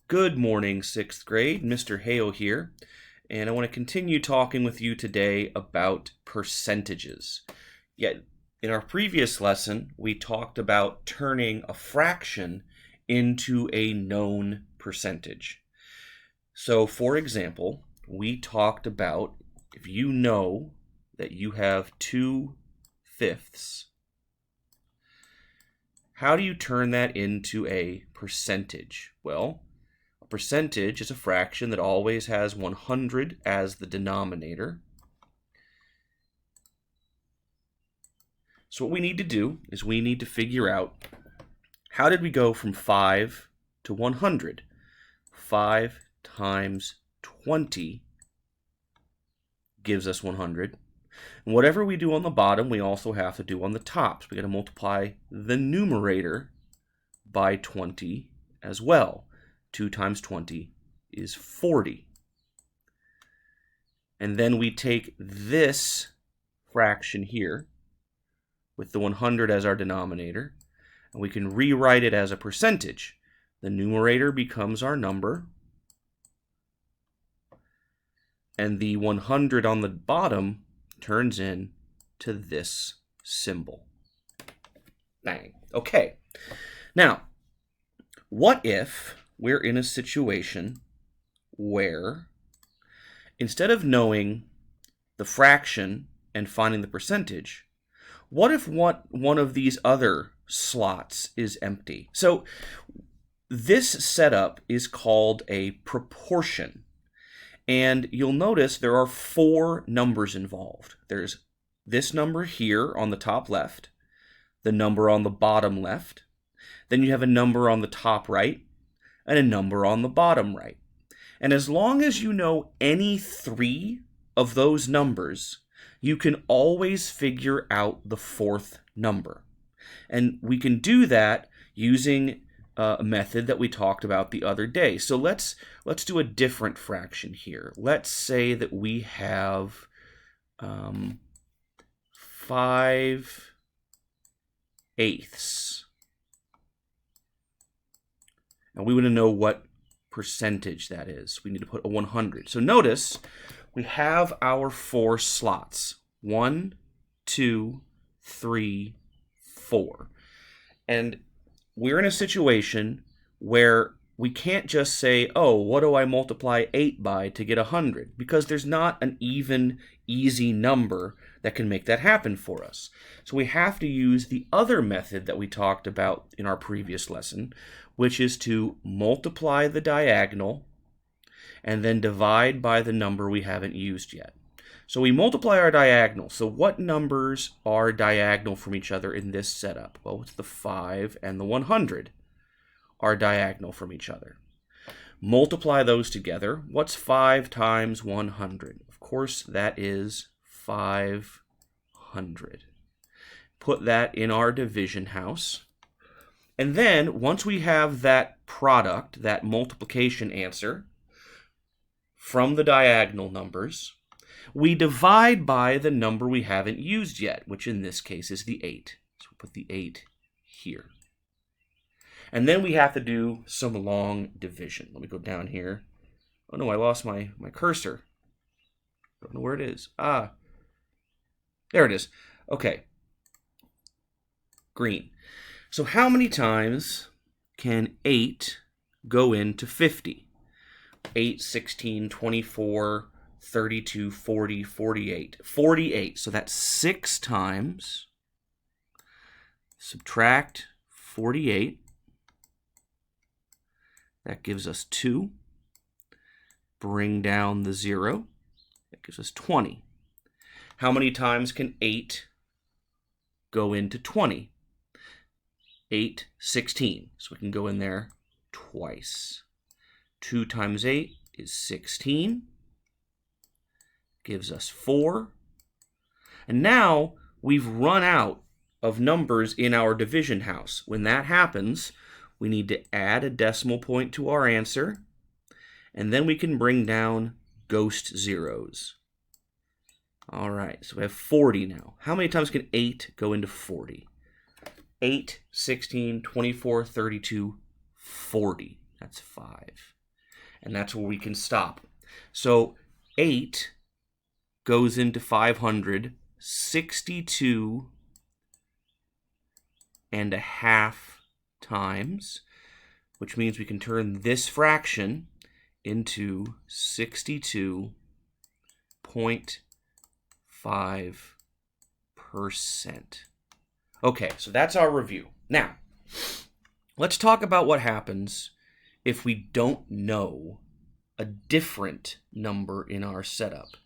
Good morning, 6th grade. Mr. Hale here, and I want to continue talking with you today about percentages. Yet, in our previous lesson, we talked about turning a fraction into a known percentage. So, for example, we talked about if you know that you have 2/5, how do you turn that into a percentage? Well, a percentage is a fraction that always has 100 as the denominator. So what we need to do is we need to figure out, how did we go from 5 to 100? 5 times 20 gives us 100. And whatever we do on the bottom, we also have to do on the top. So we got to multiply the numerator by 20 as well. 2 times 20 is 40. And then we take this fraction here with the 100 as our denominator, and we can rewrite it as a percentage. The numerator becomes our number, and the 100 on the bottom turns into this symbol. Bang. Okay. Now, what if we're in a situation where instead of knowing the fraction and finding the percentage, what if one of these other slots is empty? So this setup is called a proportion. And you'll notice there are 4 numbers involved. There's this number here on the top left, the number on the bottom left, then you have a number on the top right, and a number on the bottom right. And as long as you know any 3 of those numbers, you can always figure out the 4th number. And we can do that using a method that we talked about the other day. So let's do a different fraction here. Let's say that we have 5/8. And we want to know what percentage that is. We need to put a 100. So notice we have our 4 slots. 1, 2, 3, 4. And we're in a situation where we can't just say, oh, what do I multiply 8 by to get 100? Because there's not an even, easy number that can make that happen for us. So we have to use the other method that we talked about in our previous lesson, which is to multiply the diagonal and then divide by the number we haven't used yet. So we multiply our diagonal. So what numbers are diagonal from each other in this setup? Well, it's the 5 and the 100 are diagonal from each other. Multiply those together. What's 5 times 100? Of course, that is 500. Put that in our division house. And then, once we have that product, that multiplication answer from the diagonal numbers, we divide by the number we haven't used yet, which in this case is the 8. So we'll put the 8 here. And then we have to do some long division. Let me go down here. Oh no, I lost my cursor. Don't know where it is. There it is. Okay. Green. So how many times can 8 go into 50? 8, 16, 24, 32, 40, 48. 48. So that's 6 times. Subtract 48. That gives us 2. Bring down the 0. That gives us 20. How many times can 8 go into 20? 8, 16. So we can go in there twice. 2 times 8 is 16. Gives us 4. And now we've run out of numbers in our division house. When that happens, we need to add a decimal point to our answer, and then we can bring down ghost zeros. All right, so we have 40 now. How many times can 8 go into 40? 8, 16, 24, 32, 40. That's 5. and that's where we can stop. So 8 goes into 562 and a half times, which means we can turn this fraction into 62.5%. Okay, so that's our review. Now, let's talk about what happens if we don't know a different number in our setup.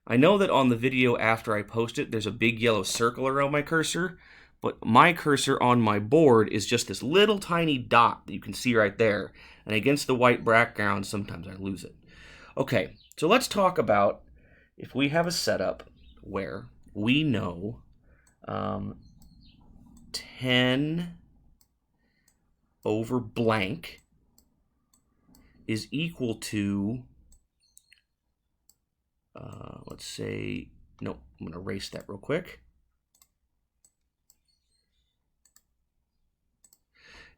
I know that on the video after I post it, there's a big yellow circle around my cursor, but my cursor on my board is just this little tiny dot that you can see right there. And against the white background, sometimes I lose it. Okay, so let's talk about if we have a setup where we know 10 over blank is equal to, let's say, no, I'm going to erase that real quick.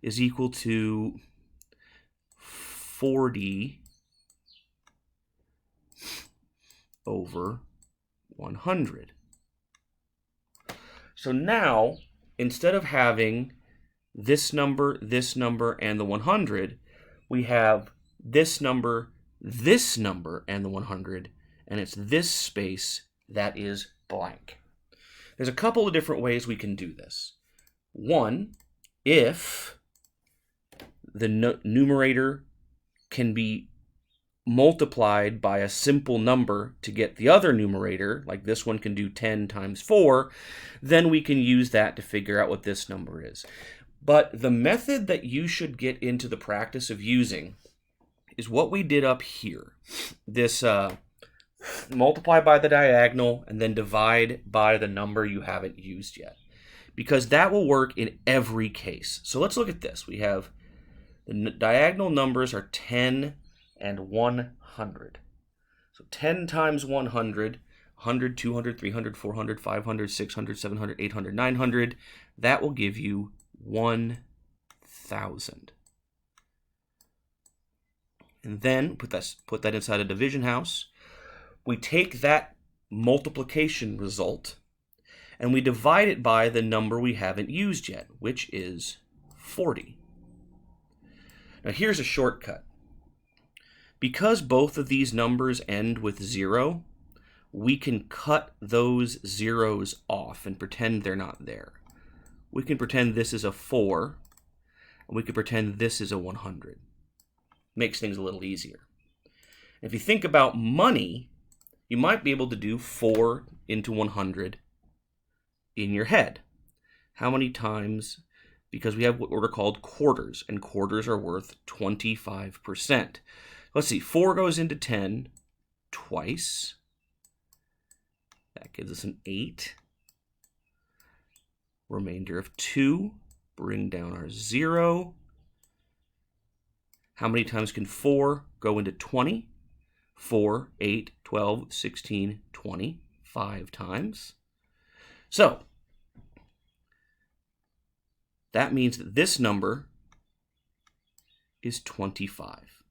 Is equal to 40 over 100. So now, instead of having this number, and the 100, we have this number, and the 100, and it's this space that is blank. There's a couple of different ways we can do this. One, if the numerator can be multiplied by a simple number to get the other numerator, like this one can do 10 times 4, then we can use that to figure out what this number is. But the method that you should get into the practice of using is what we did up here. This multiply by the diagonal and then divide by the number you haven't used yet, because that will work in every case. So let's look at this. We have the diagonal numbers are 10 and 100. So 10 times 100, 100, 200, 300, 400, 500, 600, 700, 800, 900. That will give you 1,000. And then put that inside a division house. We take that multiplication result and we divide it by the number we haven't used yet, which is 40. Now here's a shortcut. Because both of these numbers end with 0, we can cut those zeros off and pretend they're not there. We can pretend this is a 4, and we can pretend this is a 100. Makes things a little easier. If you think about money, you might be able to do 4 into 100 in your head. How many times? Because we have what are called quarters, and quarters are worth 25%. Let's see, 4 goes into 10 twice. That gives us an 8. Remainder of 2. Bring down our 0. How many times can 4 go into 20? 4, 8, 12, 16, 20. 5 times. So, that means that this number is 25.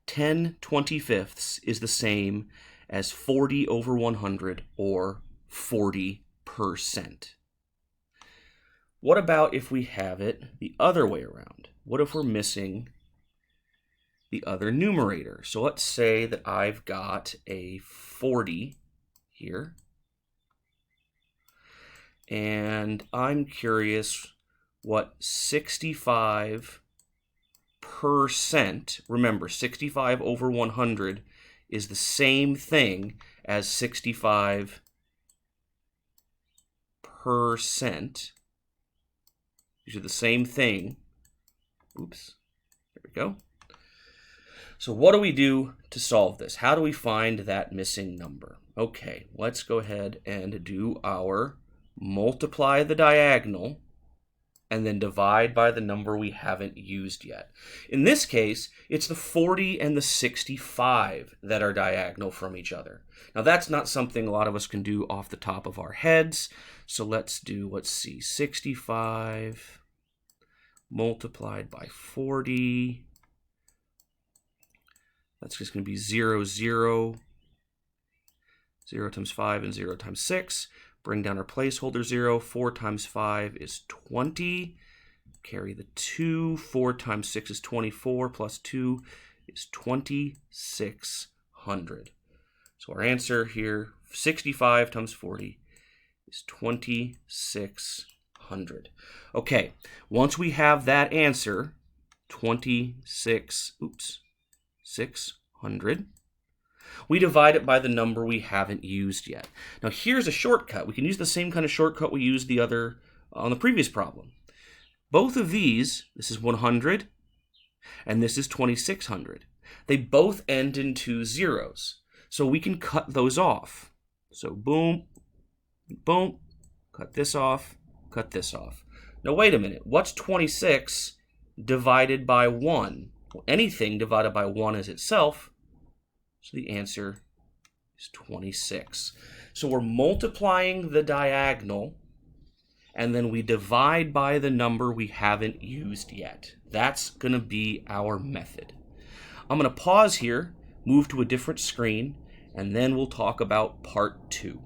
10 25ths is the same as 40 over 100, or 40%. What about if we have it the other way around? What if we're missing the other numerator? So let's say that I've got a 40 here, and I'm curious what 65%, remember 65 over 100 is the same thing as 65%. These are the same thing. Oops, there we go. So what do we do to solve this? How do we find that missing number? Okay, let's go ahead and do our multiply the diagonal and then divide by the number we haven't used yet. In this case, it's the 40 and the 65 that are diagonal from each other. Now that's not something a lot of us can do off the top of our heads. So let's see, 65 multiplied by 40 That's just going to be 0, 0, 0 times 5, and 0 times 6. Bring down our placeholder 0. 4 times 5 is 20. Carry the 2. 4 times 6 is 24, plus 2 is 2600. So our answer here, 65 times 40, is 2600. Okay, once we have that answer, 600, we divide it by the number we haven't used yet. Now here's a shortcut. We can use the same kind of shortcut we used on the previous problem. Both of these, this is 100, and this is 2600. They both end in 2 zeros, so we can cut those off. So boom, boom, cut this off, cut this off. Now wait a minute, what's 26 divided by 1? Well, anything divided by 1 is itself, so the answer is 26. So we're multiplying the diagonal, and then we divide by the number we haven't used yet. That's going to be our method. I'm going to pause here, move to a different screen, and then we'll talk about part 2.